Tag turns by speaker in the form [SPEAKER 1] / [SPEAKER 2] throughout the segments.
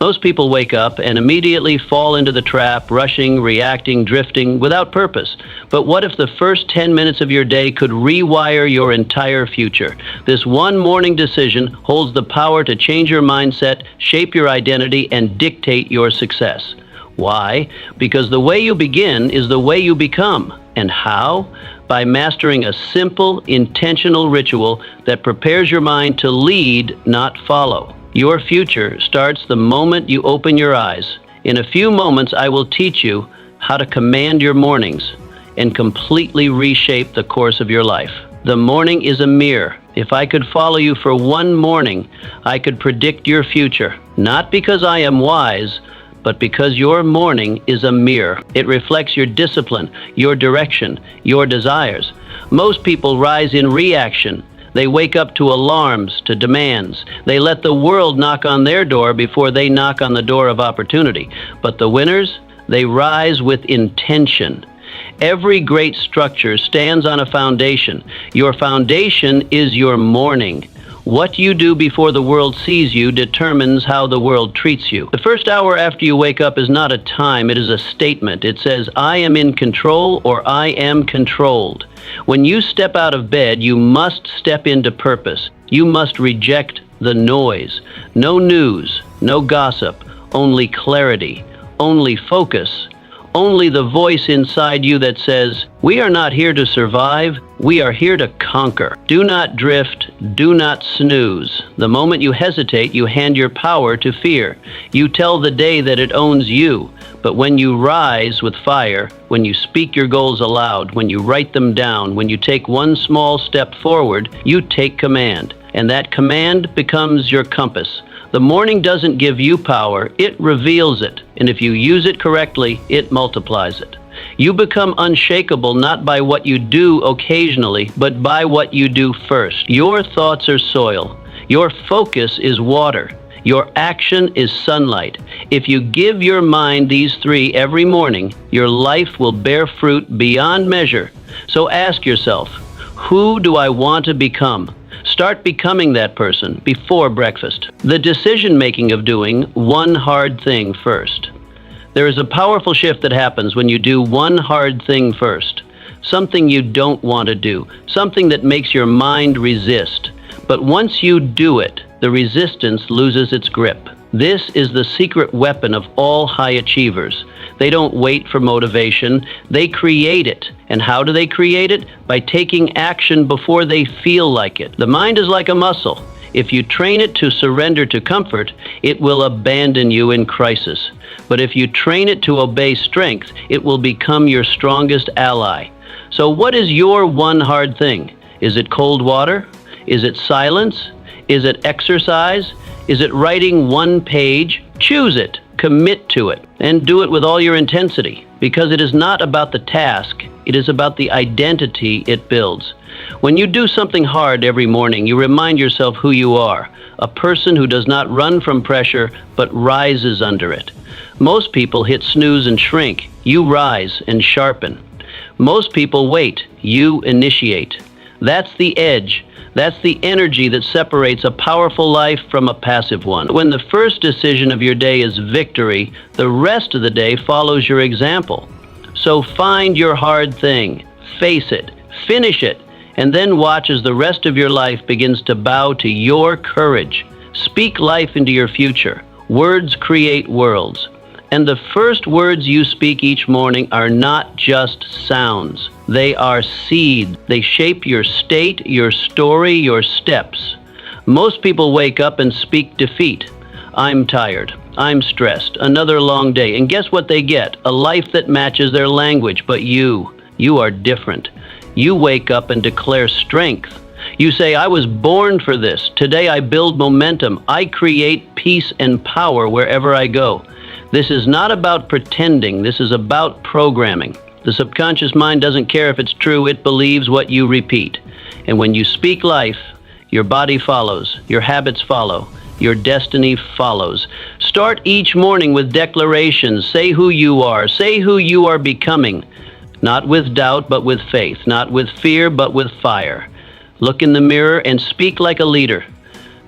[SPEAKER 1] Most people wake up and immediately fall into the trap, rushing, reacting, drifting, without purpose. But what if the first 10 minutes of your day could rewire your entire future? This one morning decision holds the power to change your mindset, shape your identity, and dictate your success. Why? Because the way you begin is the way you become. And how? By mastering a simple, intentional ritual that prepares your mind to lead, not follow. Your future starts the moment you open your eyes. In a few moments, I will teach you how to command your mornings and completely reshape the course of your life. The morning is a mirror. If I could follow you for one morning, I could predict your future, not because I am wise, but because your morning is a mirror. It reflects your discipline, your direction, your desires. Most people rise in reaction. They wake up to alarms, to demands. They let the world knock on their door before they knock on the door of opportunity. But the winners, they rise with intention. Every great structure stands on a foundation. Your foundation is your morning. What you do before the world sees you determines how the world treats you. The first hour after you wake up is not a time, it is a statement. It says, I am in control or I am controlled. When you step out of bed, you must step into purpose. You must reject the noise. No news, no gossip, only clarity, only focus. Only the voice inside you that says, we are not here to survive, we are here to conquer. Do not drift, do not snooze. The moment you hesitate, you hand your power to fear. You tell the day that it owns you. But when you rise with fire, when you speak your goals aloud, when you write them down, when you take one small step forward, you take command. And that command becomes your compass. The morning doesn't give you power, it reveals it. And if you use it correctly, it multiplies it. You become unshakable not by what you do occasionally, but by what you do first. Your thoughts are soil. Your focus is water. Your action is sunlight. If you give your mind these three every morning, your life will bear fruit beyond measure. So ask yourself, who do I want to become? Start becoming that person before breakfast. The decision-making of doing one hard thing first. There is a powerful shift that happens when you do one hard thing first. Something you don't want to do, something that makes your mind resist. But once you do it, the resistance loses its grip. This is the secret weapon of all high achievers. They don't wait for motivation, they create it. And how do they create it? By taking action before they feel like it. The mind is like a muscle. If you train it to surrender to comfort, it will abandon you in crisis. But if you train it to obey strength, it will become your strongest ally. So what is your one hard thing? Is it cold water? Is it silence? Is it exercise? Is it writing one page? Choose it, commit to it, and do it with all your intensity, because it is not about the task, it is about the identity it builds. When you do something hard every morning, you remind yourself who you are, a person who does not run from pressure, but rises under it. Most people hit snooze and shrink. You rise and sharpen. Most people wait. You initiate. That's the edge. That's the energy that separates a powerful life from a passive one. When the first decision of your day is victory, the rest of the day follows your example. So find your hard thing, face it, finish it, and then watch as the rest of your life begins to bow to your courage. Speak life into your future. Words create worlds. And the first words you speak each morning are not just sounds. They are seeds. They shape your state, your story, your steps. Most people wake up and speak defeat. I'm tired. I'm stressed. Another long day. And guess what they get? A life that matches their language. But you are different. You wake up and declare strength. You say, I was born for this. Today I build momentum. I create peace and power wherever I go. This is not about pretending. This is about programming. The subconscious mind doesn't care if it's true. It believes what you repeat. And when you speak life, your body follows. Your habits follow. Your destiny follows. Start each morning with declarations. Say who you are. Say who you are becoming. Not with doubt, but with faith. Not with fear, but with fire. Look in the mirror and speak like a leader.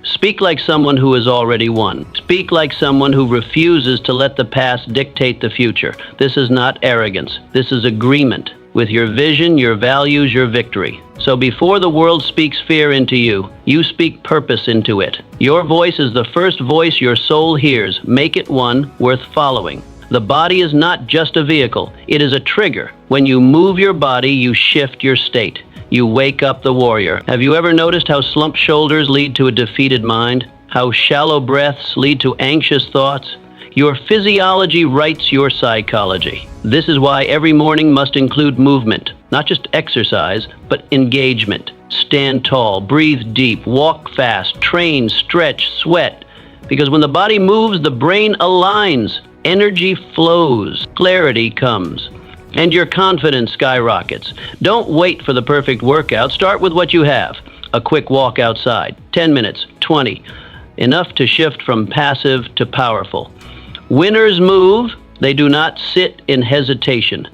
[SPEAKER 1] Speak like someone who has already won. Speak like someone who refuses to let the past dictate the future. This is not arrogance. This is agreement with your vision, your values, your victory. So before the world speaks fear into you, you speak purpose into it. Your voice is the first voice your soul hears. Make it one worth following. The body is not just a vehicle. It is a trigger. When you move your body, you shift your state. You wake up the warrior. Have you ever noticed how slumped shoulders lead to a defeated mind? How shallow breaths lead to anxious thoughts? Your physiology writes your psychology. This is why every morning must include movement, not just exercise, but engagement. Stand tall, breathe deep, walk fast, train, stretch, sweat. Because when the body moves, the brain aligns, energy flows, clarity comes, and your confidence skyrockets. Don't wait for the perfect workout. Start with what you have. A quick walk outside, 10 minutes, 20, enough to shift from passive to powerful. Winners move. They do not sit in hesitation.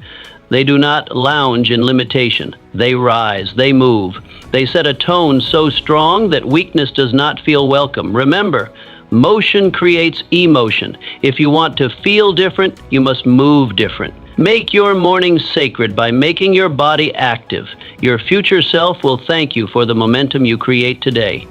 [SPEAKER 1] They do not lounge in limitation. They rise. They move. They set a tone so strong that weakness does not feel welcome. Remember, motion creates emotion. If you want to feel different, you must move different. Make your morning sacred by making your body active. Your future self will thank you for the momentum you create today.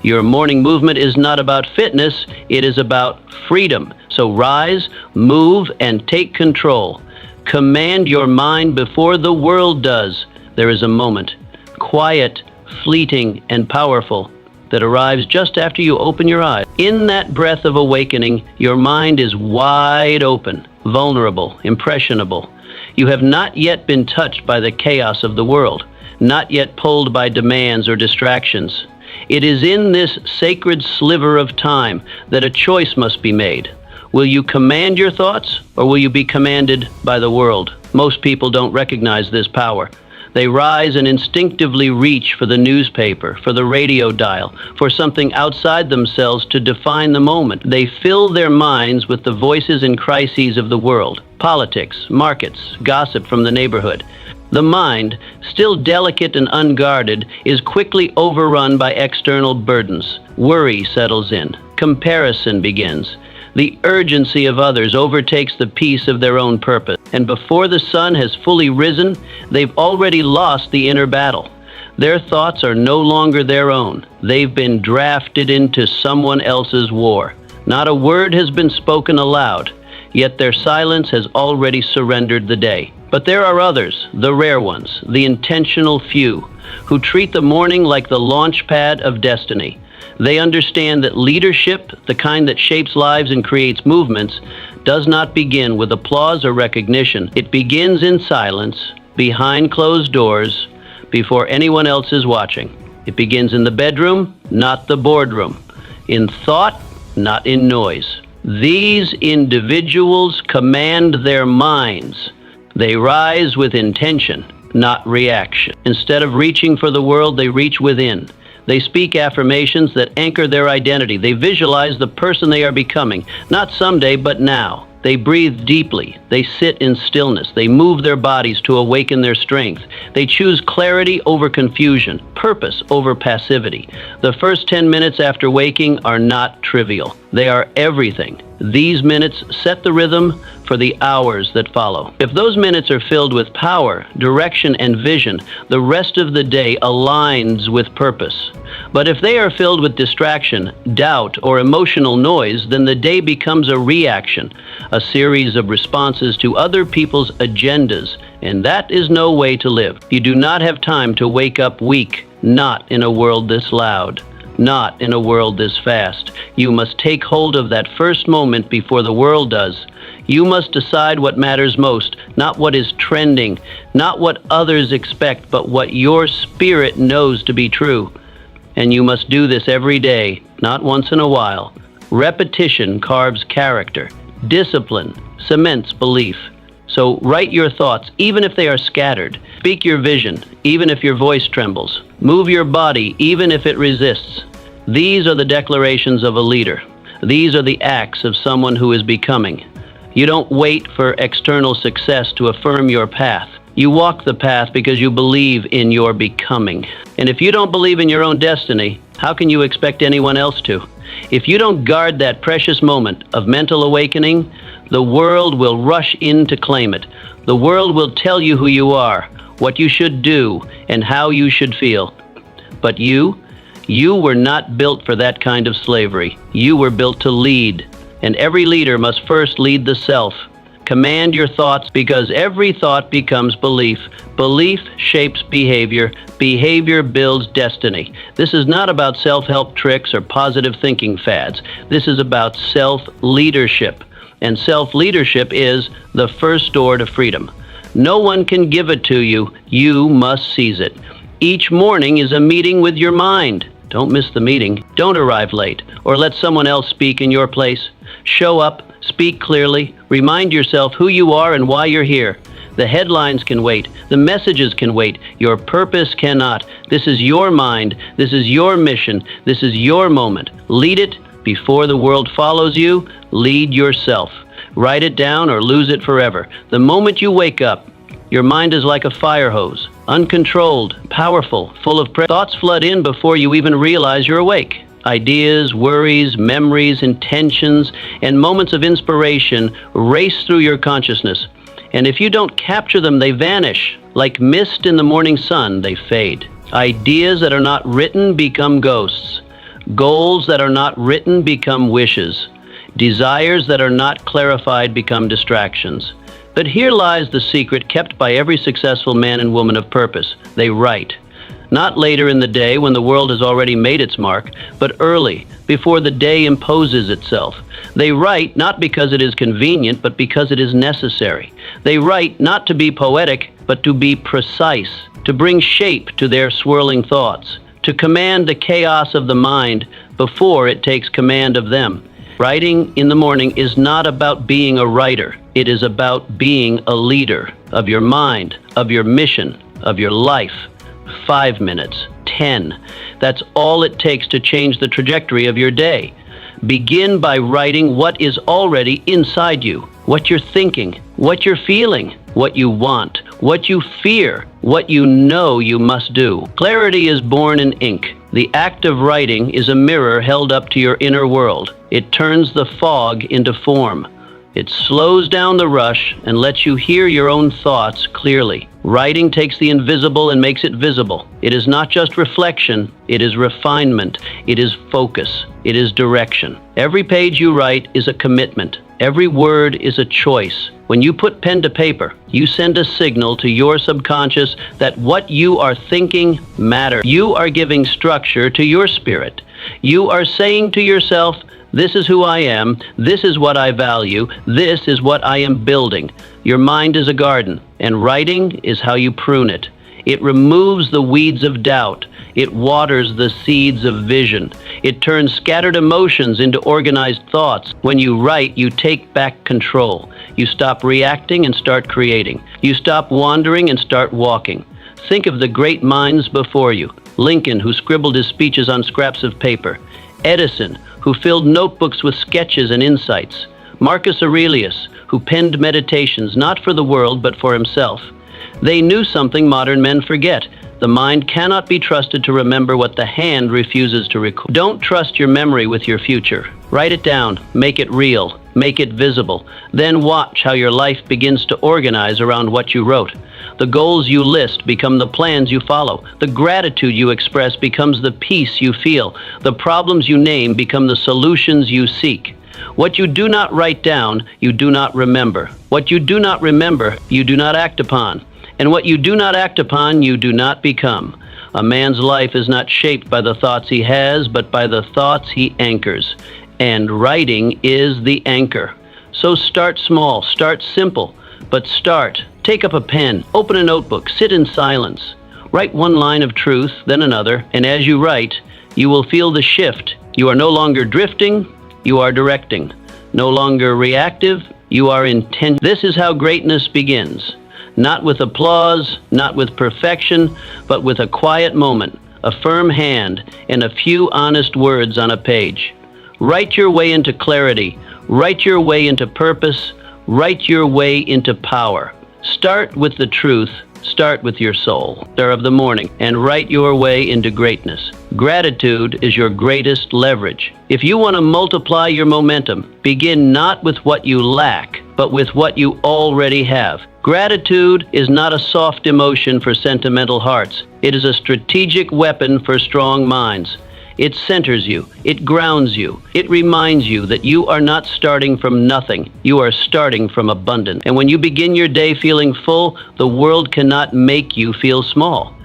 [SPEAKER 1] Your morning movement is not about fitness, it is about freedom. So rise, move, and take control. Command your mind before the world does. There is a moment, quiet, fleeting, and powerful, that arrives just after you open your eyes. In that breath of awakening, your mind is wide open, vulnerable, impressionable. You have not yet been touched by the chaos of the world, not yet pulled by demands or distractions. It is in this sacred sliver of time that a choice must be made. Will you command your thoughts, or will you be commanded by the world? Most people don't recognize this power. They rise and instinctively reach for the newspaper, for the radio dial, for something outside themselves to define the moment. They fill their minds with the voices and crises of the world, politics, markets, gossip from the neighborhood. The mind, still delicate and unguarded, is quickly overrun by external burdens. Worry settles in. Comparison begins. The urgency of others overtakes the peace of their own purpose. And before the sun has fully risen, they've already lost the inner battle. Their thoughts are no longer their own. They've been drafted into someone else's war. Not a word has been spoken aloud, yet their silence has already surrendered the day. But there are others, the rare ones, the intentional few, who treat the morning like the launch pad of destiny. They understand that leadership, the kind that shapes lives and creates movements, does not begin with applause or recognition. It begins in silence, behind closed doors, before anyone else is watching. It begins in the bedroom, not the boardroom. In thought, not in noise. These individuals command their minds. They rise with intention, not reaction. Instead of reaching for the world, they reach within. They speak affirmations that anchor their identity. They visualize the person they are becoming, not someday, but now. They breathe deeply. They sit in stillness. They move their bodies to awaken their strength. They choose clarity over confusion, purpose over passivity. The first 10 minutes after waking are not trivial. They are everything. These minutes set the rhythm for the hours that follow. If those minutes are filled with power, direction, and vision, the rest of the day aligns with purpose. But if they are filled with distraction, doubt, or emotional noise, then the day becomes a reaction, a series of responses to other people's agendas, and that is no way to live. You do not have time to wake up weak, not in a world this loud. Not in a world this fast. You must take hold of that first moment before the world does. You must decide what matters most, not what is trending, not what others expect, but what your spirit knows to be true. And you must do this every day, not once in a while. Repetition carves character. Discipline cements belief. So write your thoughts, even if they are scattered. Speak your vision, even if your voice trembles. Move your body, even if it resists. These are the declarations of a leader. These are the acts of someone who is becoming. You don't wait for external success to affirm your path. You walk the path because you believe in your becoming. And if you don't believe in your own destiny, how can you expect anyone else to? If you don't guard that precious moment of mental awakening, the world will rush in to claim it. The world will tell you who you are, what you should do, and how you should feel. But you were not built for that kind of slavery. You were built to lead, and every leader must first lead the self. Command your thoughts, because every thought becomes belief. Belief shapes behavior. Behavior builds destiny. This is not about self-help tricks or positive thinking fads. This is about self-leadership. And self-leadership is the first door to freedom. No one can give it to you. You must seize it. Each morning is a meeting with your mind. Don't miss the meeting. Don't arrive late or let someone else speak in your place. Show up, speak clearly, remind yourself who you are and why you're here. The headlines can wait. The messages can wait. Your purpose cannot. This is your mind. This is your mission. This is your moment. Lead it before the world follows you. Lead yourself. Write it down or lose it forever. The moment you wake up, your mind is like a fire hose, uncontrolled, powerful, full of thoughts flood in before you even realize you're awake. Ideas, worries, memories, intentions, and moments of inspiration race through your consciousness. And if you don't capture them, they vanish. Like mist in the morning sun, they fade. Ideas that are not written become ghosts. Goals that are not written become wishes. Desires that are not clarified become distractions. But here lies the secret kept by every successful man and woman of purpose. They write. Not later in the day when the world has already made its mark, but early, before the day imposes itself. They write not because it is convenient, but because it is necessary. They write not to be poetic, but to be precise, to bring shape to their swirling thoughts, to command the chaos of the mind before it takes command of them. Writing in the morning is not about being a writer. It is about being a leader of your mind, of your mission, of your life. 5 minutes, 10. That's all it takes to change the trajectory of your day. Begin by writing what is already inside you, what you're thinking, what you're feeling, what you want, what you fear, what you know you must do. Clarity is born in ink. The act of writing is a mirror held up to your inner world. It turns the fog into form. It slows down the rush and lets you hear your own thoughts clearly. Writing takes the invisible and makes it visible. It is not just reflection, it is refinement, it is focus, it is direction. Every page you write is a commitment. Every word is a choice. When you put pen to paper, you send a signal to your subconscious that what you are thinking matters. You are giving structure to your spirit. You are saying to yourself, this is who I am, this is what I value, this is what I am building. Your mind is a garden, and writing is how you prune it. It removes the weeds of doubt. It waters the seeds of vision. It turns scattered emotions into organized thoughts. When you write, you take back control. You stop reacting and start creating. You stop wandering and start walking. Think of the great minds before you. Lincoln, who scribbled his speeches on scraps of paper. Edison, who filled notebooks with sketches and insights. Marcus Aurelius, who penned meditations not for the world but for himself. They knew something modern men forget. The mind cannot be trusted to remember what the hand refuses to record. Don't trust your memory with your future. Write it down, make it real, make it visible. Then watch how your life begins to organize around what you wrote. The goals you list become the plans you follow. The gratitude you express becomes the peace you feel. The problems you name become the solutions you seek. What you do not write down, you do not remember. What you do not remember, you do not act upon. And what you do not act upon, you do not become. A man's life is not shaped by the thoughts he has, but by the thoughts he anchors. And writing is the anchor. So start small, start simple, but start. Take up a pen, open a notebook, sit in silence. Write one line of truth, then another, and as you write, you will feel the shift. You are no longer drifting, you are directing. No longer reactive, you are intent. This is how greatness begins. Not with applause, not with perfection, but with a quiet moment, a firm hand, and a few honest words on a page. Write your way into clarity. Write your way into purpose. Write your way into power. Start with the truth. Start with your soul. Star of the morning, and write your way into greatness. Gratitude is your greatest leverage. If you want to multiply your momentum, begin not with what you lack, but with what you already have. Gratitude is not a soft emotion for sentimental hearts. It is a strategic weapon for strong minds. It centers you. It grounds you. It reminds you that you are not starting from nothing. You are starting from abundance. And when you begin your day feeling full, the world cannot make you feel small.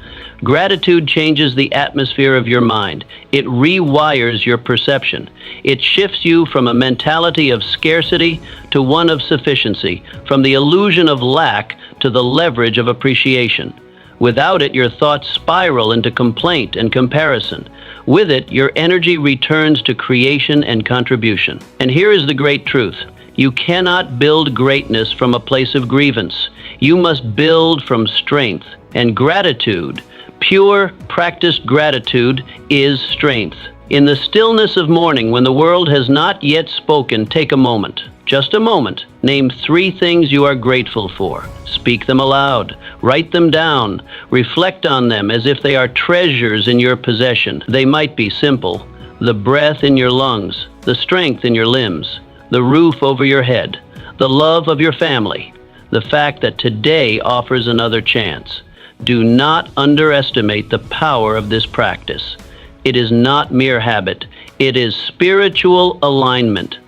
[SPEAKER 1] Gratitude changes the atmosphere of your mind. It rewires your perception. It shifts you from a mentality of scarcity to one of sufficiency, from the illusion of lack to the leverage of appreciation. Without it, your thoughts spiral into complaint and comparison. With it, your energy returns to creation and contribution. And here is the great truth. You cannot build greatness from a place of grievance. You must build from strength. And gratitude, pure, practiced gratitude, is strength. In the stillness of morning, when the world has not yet spoken, take a moment. Just a moment. Name 3 things you are grateful for. Speak them aloud. Write them down. Reflect on them as if they are treasures in your possession. They might be simple. The breath in your lungs, the strength in your limbs, the roof over your head, the love of your family, the fact that today offers another chance. Do not underestimate the power of this practice. It is not mere habit. It is spiritual alignment.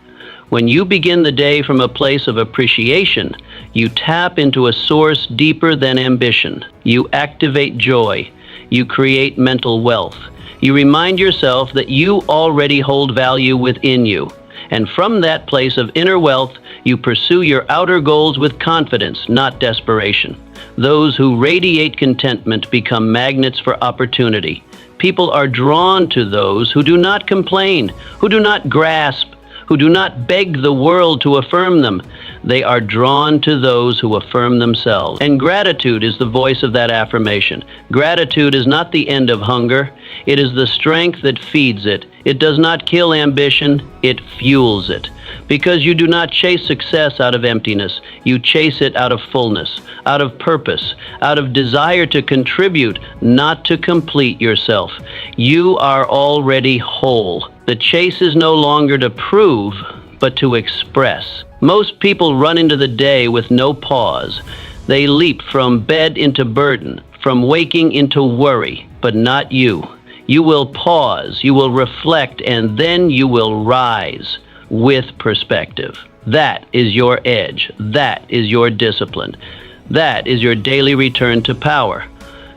[SPEAKER 1] When you begin the day from a place of appreciation, you tap into a source deeper than ambition. You activate joy. You create mental wealth. You remind yourself that you already hold value within you. And from that place of inner wealth, you pursue your outer goals with confidence, not desperation. Those who radiate contentment become magnets for opportunity. People are drawn to those who do not complain, who do not grasp, who do not beg the world to affirm them. They are drawn to those who affirm themselves. And gratitude is the voice of that affirmation. Gratitude is not the end of hunger. It is the strength that feeds it. It does not kill ambition. It fuels it. Because you do not chase success out of emptiness. You chase it out of fullness, out of purpose, out of desire to contribute, not to complete yourself. You are already whole. The chase is no longer to prove, but to express. Most people run into the day with no pause. They leap from bed into burden, from waking into worry, but not you. You will pause, you will reflect, and then you will rise with perspective. That is your edge. That is your discipline. That is your daily return to power.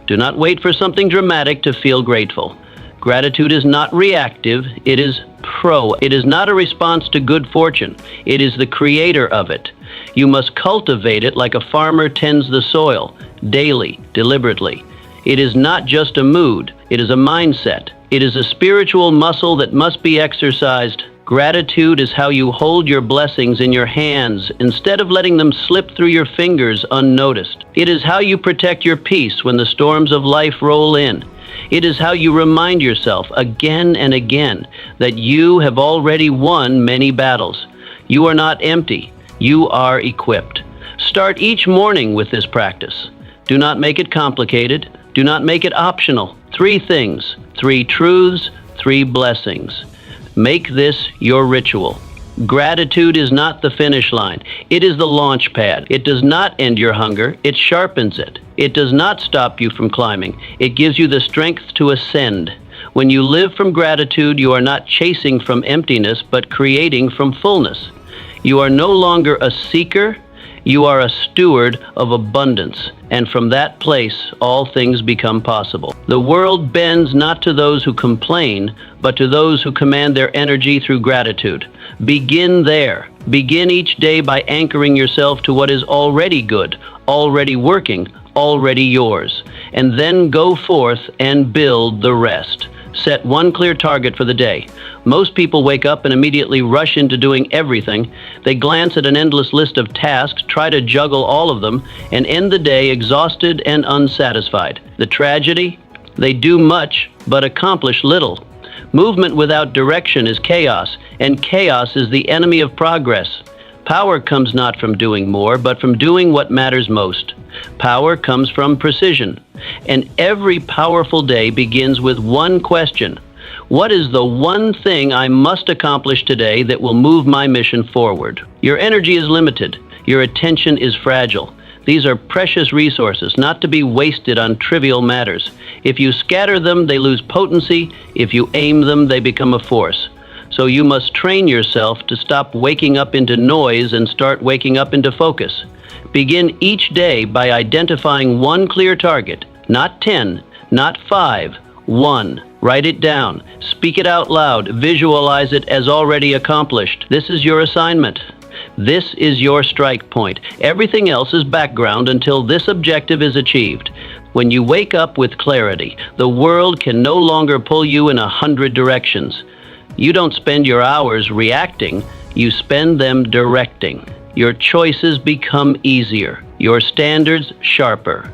[SPEAKER 1] Do not wait for something dramatic to feel grateful. Gratitude is not reactive, it is pro. It is not a response to good fortune. It is the creator of it. You must cultivate it like a farmer tends the soil, daily, deliberately. It is not just a mood, it is a mindset. It is a spiritual muscle that must be exercised. Gratitude is how you hold your blessings in your hands instead of letting them slip through your fingers unnoticed. It is how you protect your peace when the storms of life roll in. It is how you remind yourself again and again that you have already won many battles. You are not empty. You are equipped. Start each morning with this practice. Do not make it complicated. Do not make it optional. 3 things, 3 truths, 3 blessings. Make this your ritual. Gratitude is not the finish line. It is the launch pad. It does not end your hunger. It sharpens it. It does not stop you from climbing. It gives you the strength to ascend. When you live from gratitude, you are not chasing from emptiness, but creating from fullness. You are no longer a seeker. You are a steward of abundance, and from that place, all things become possible. The world bends not to those who complain, but to those who command their energy through gratitude. Begin there. Begin each day by anchoring yourself to what is already good, already working, already yours, and then go forth and build the rest. Set one clear target for the day. Most people wake up and immediately rush into doing everything. They glance at an endless list of tasks, try to juggle all of them, and end the day exhausted and unsatisfied. The tragedy? They do much, but accomplish little. Movement without direction is chaos, and chaos is the enemy of progress. Power comes not from doing more, but from doing what matters most. Power comes from precision. And every powerful day begins with one question. What is the one thing I must accomplish today that will move my mission forward? Your energy is limited. Your attention is fragile. These are precious resources, not to be wasted on trivial matters. If you scatter them, they lose potency. If you aim them, they become a force. So you must train yourself to stop waking up into noise and start waking up into focus. Begin each day by identifying one clear target, not 10, not 5, 1. Write it down, speak it out loud, visualize it as already accomplished. This is your assignment. This is your strike point. Everything else is background until this objective is achieved. When you wake up with clarity, the world can no longer pull you in 100 directions. You don't spend your hours reacting, you spend them directing. Your choices become easier, your standards sharper.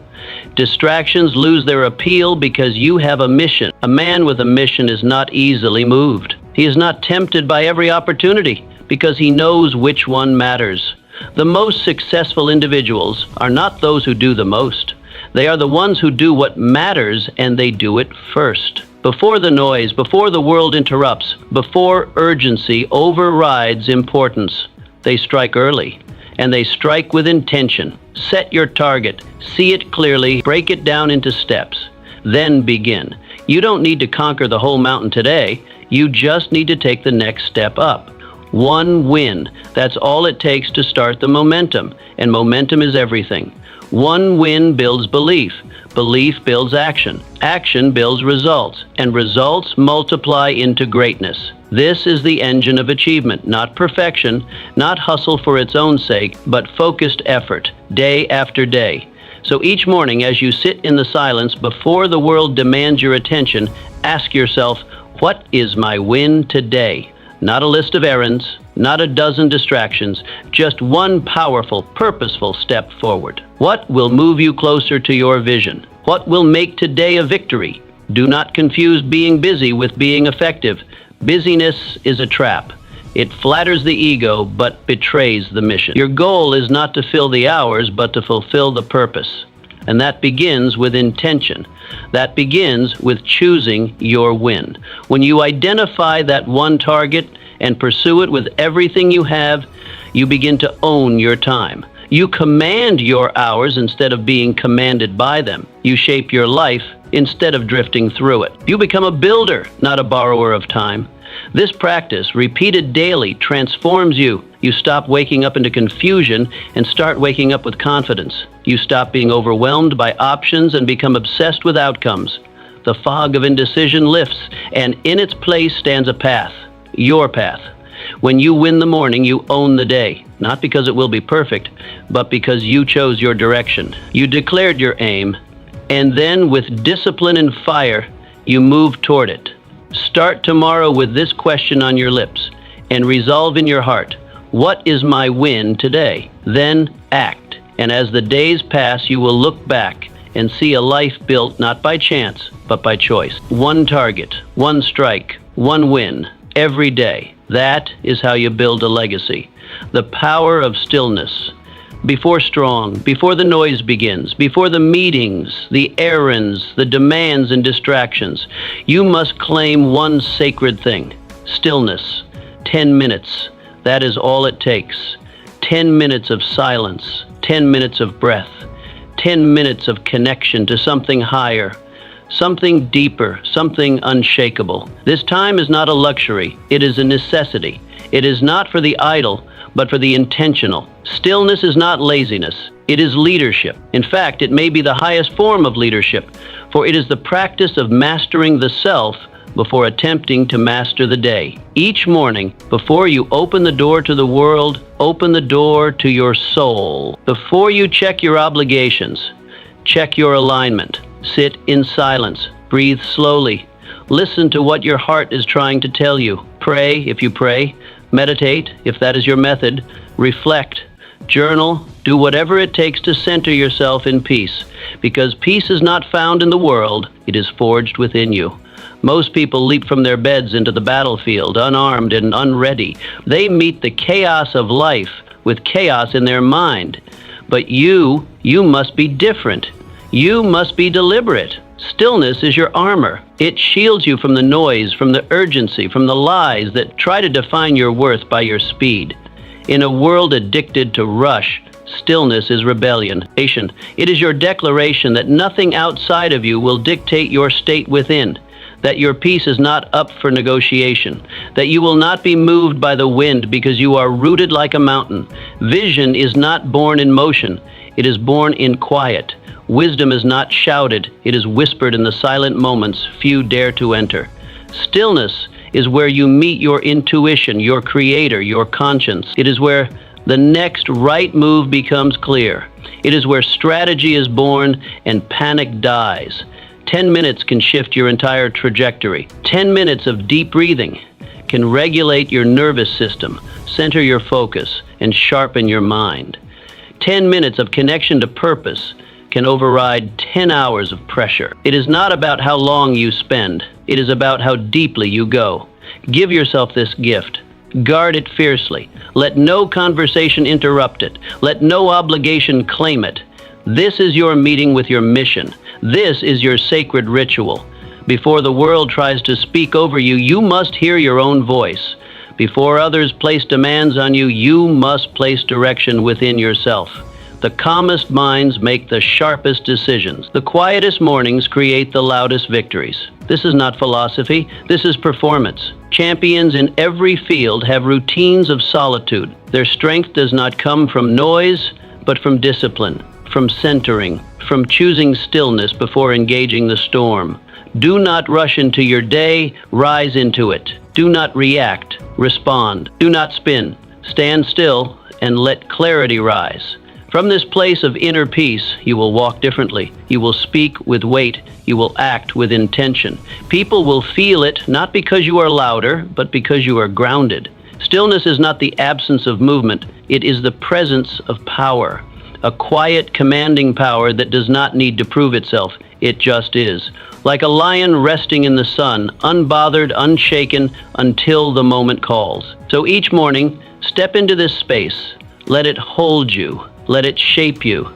[SPEAKER 1] Distractions lose their appeal because you have a mission. A man with a mission is not easily moved. He is not tempted by every opportunity because he knows which one matters. The most successful individuals are not those who do the most. They are the ones who do what matters, and they do it first. Before the noise, before the world interrupts, before urgency overrides importance, they strike early, and they strike with intention. Set your target, see it clearly, break it down into steps, then begin. You don't need to conquer the whole mountain today. You just need to take the next step up. One win. That's all it takes to start the momentum, and momentum is everything. One win builds belief. Belief builds action. Action builds results, and results multiply into greatness. This is the engine of achievement, not perfection, not hustle for its own sake, but focused effort, day after day. So each morning, as you sit in the silence before the world demands your attention, ask yourself, what is my win today? Not a list of errands, not a dozen distractions, just one powerful, purposeful step forward. What will move you closer to your vision? What will make today a victory? Do not confuse being busy with being effective. Busyness is a trap. It flatters the ego, but betrays the mission. Your goal is not to fill the hours, but to fulfill the purpose. And that begins with intention. That begins with choosing your win. When you identify that one target and pursue it with everything you have, you begin to own your time. You command your hours instead of being commanded by them. You shape your life instead of drifting through it. You become a builder, not a borrower of time. This practice, repeated daily, transforms you. You stop waking up into confusion and start waking up with confidence. You stop being overwhelmed by options and become obsessed with outcomes. The fog of indecision lifts, and in its place stands a path, your path. When you win the morning, you own the day, not because it will be perfect, but because you chose your direction. You declared your aim, and then with discipline and fire, you move toward it. Start tomorrow with this question on your lips and resolve in your heart, what is my win today? Then act. And as the days pass, you will look back and see a life built not by chance, but by choice. One target, one strike, one win, every day. That is how you build a legacy. The power of stillness. Before the noise begins, before the meetings, the errands, the demands and distractions, you must claim one sacred thing, stillness. 10 minutes, that is all it takes. 10 minutes of silence, 10 minutes of breath, 10 minutes of connection to something higher, something deeper, something unshakable. This time is not a luxury, it is a necessity. It is not for the idle, but for the intentional. Stillness is not laziness, it is leadership. In fact, it may be the highest form of leadership, for it is the practice of mastering the self before attempting to master the day. Each morning, before you open the door to the world, open the door to your soul. Before you check your obligations, check your alignment. Sit in silence, breathe slowly. Listen to what your heart is trying to tell you. Pray if you pray. Meditate, if that is your method. Reflect, journal, do whatever it takes to center yourself in peace, because peace is not found in the world, it is forged within you. Most people leap from their beds into the battlefield, unarmed and unready. They meet the chaos of life with chaos in their mind. But you must be different. You must be deliberate. Stillness is your armor. It shields you from the noise, from the urgency, from the lies that try to define your worth by your speed. In a world addicted to rush, stillness is rebellion. It is your declaration that nothing outside of you will dictate your state within, that your peace is not up for negotiation, that you will not be moved by the wind because you are rooted like a mountain. Vision is not born in motion, it is born in quiet. Wisdom is not shouted, it is whispered in the silent moments few dare to enter. Stillness is where you meet your intuition, your creator, your conscience. It is where the next right move becomes clear. It is where strategy is born and panic dies. 10 minutes can shift your entire trajectory. 10 minutes of deep breathing can regulate your nervous system, center your focus, and sharpen your mind. 10 minutes of connection to purpose can override 10 hours of pressure. It is not about how long you spend. It is about how deeply you go. Give yourself this gift. Guard it fiercely. Let no conversation interrupt it. Let no obligation claim it. This is your meeting with your mission. This is your sacred ritual. Before the world tries to speak over you, you must hear your own voice. Before others place demands on you, you must place direction within yourself. The calmest minds make the sharpest decisions. The quietest mornings create the loudest victories. This is not philosophy, this is performance. Champions in every field have routines of solitude. Their strength does not come from noise, but from discipline, from centering, from choosing stillness before engaging the storm. Do not rush into your day, rise into it. Do not react, respond. Do not spin. Stand still and let clarity rise. From this place of inner peace, you will walk differently. You will speak with weight. You will act with intention. People will feel it, not because you are louder, but because you are grounded. Stillness is not the absence of movement. It is the presence of power. A quiet, commanding power that does not need to prove itself. It just is. Like a lion resting in the sun, unbothered, unshaken, until the moment calls. So each morning, step into this space. Let it hold you. Let it shape you.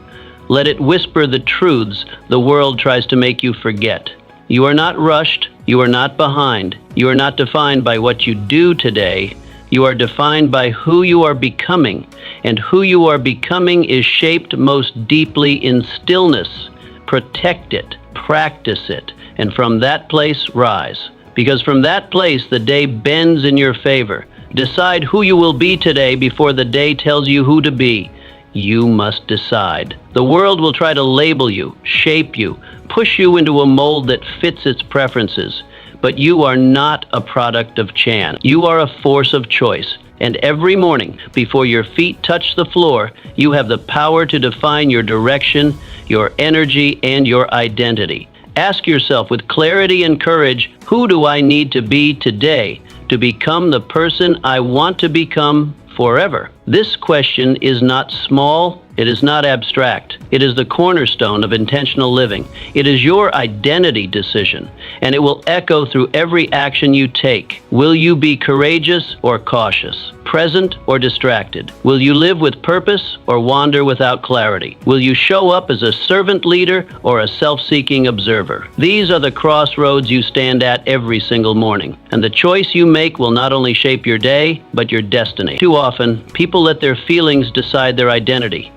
[SPEAKER 1] Let it whisper the truths the world tries to make you forget. You are not rushed. You are not behind. You are not defined by what you do today. You are defined by who you are becoming. And who you are becoming is shaped most deeply in stillness. Protect it. Practice it. And from that place, rise. Because from that place, the day bends in your favor. Decide who you will be today before the day tells you who to be. You must decide. The world will try to label you, shape you, push you into a mold that fits its preferences. But you are not a product of chance. You are a force of choice. And every morning, before your feet touch the floor, you have the power to define your direction, your energy, and your identity. Ask yourself with clarity and courage, who do I need to be today to become the person I want to become forever? This question is not small, it is not abstract. It is the cornerstone of intentional living. It is your identity decision, and it will echo through every action you take. Will you be courageous or cautious? Present or distracted? Will you live with purpose or wander without clarity? Will you show up as a servant leader or a self-seeking observer? These are the crossroads you stand at every single morning, and the choice you make will not only shape your day, but your destiny. Too often, people let their feelings decide their identity.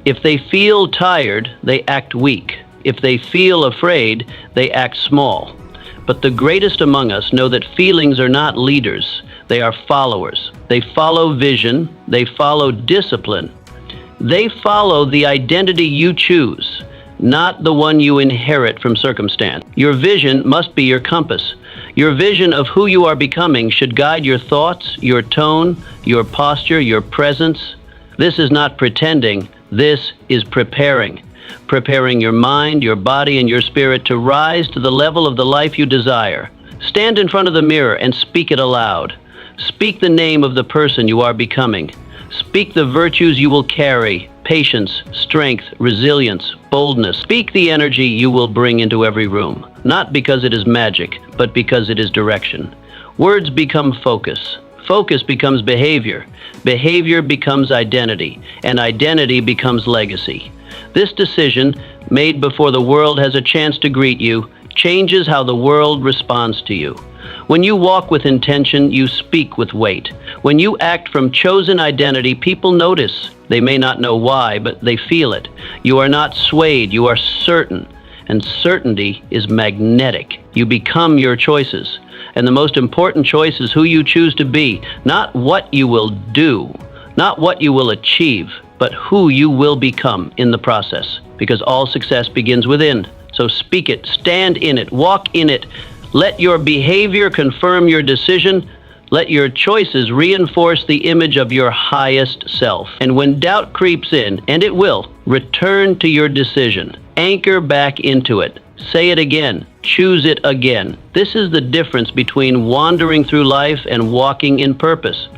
[SPEAKER 1] If they feel tired, they act weak. If they feel afraid, they act small. But the greatest among us know that feelings are not leaders. They are followers. They follow vision. They follow discipline. They follow the identity you choose, not the one you inherit from circumstance. Your vision must be your compass. Your vision of who you are becoming should guide your thoughts, your tone, your posture, your presence. This is not pretending. This is preparing. Preparing your mind, your body, and your spirit to rise to the level of the life you desire. Stand in front of the mirror and speak it aloud. Speak the name of the person you are becoming. Speak the virtues you will carry: patience, strength, resilience, boldness. Speak the energy you will bring into every room, not because it is magic, but because it is direction. Words become focus. Focus becomes behavior. Behavior becomes identity, and identity becomes legacy. This decision, made before the world has a chance to greet you, changes how the world responds to you. When you walk with intention, you speak with weight. When you act from chosen identity, people notice. They may not know why, but they feel it. You are not swayed, you are certain. And certainty is magnetic. You become your choices. And the most important choice is who you choose to be, not what you will do, not what you will achieve, but who you will become in the process. Because all success begins within. So speak it, stand in it, walk in it. Let your behavior confirm your decision. Let your choices reinforce the image of your highest self. And when doubt creeps in, and it will, return to your decision. Anchor back into it. Say it again. Choose it again. This is the difference between wandering through life and walking in purpose.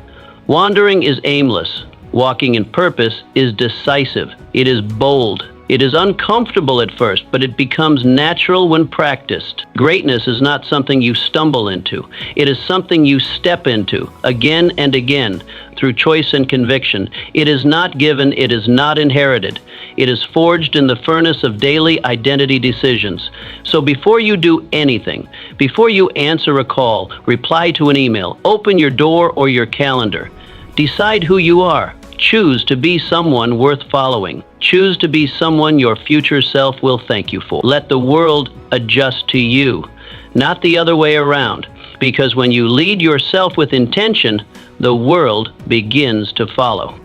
[SPEAKER 1] Wandering is aimless. Walking in purpose is decisive. It is bold. It is uncomfortable at first, but it becomes natural when practiced. Greatness is not something you stumble into. It is something you step into again and again through choice and conviction. It is not given, it is not inherited. It is forged in the furnace of daily identity decisions. So before you do anything, before you answer a call, reply to an email, open your door or your calendar, decide who you are. Choose to be someone worth following. Choose to be someone your future self will thank you for. Let the world adjust to you, not the other way around. Because when you lead yourself with intention, the world begins to follow.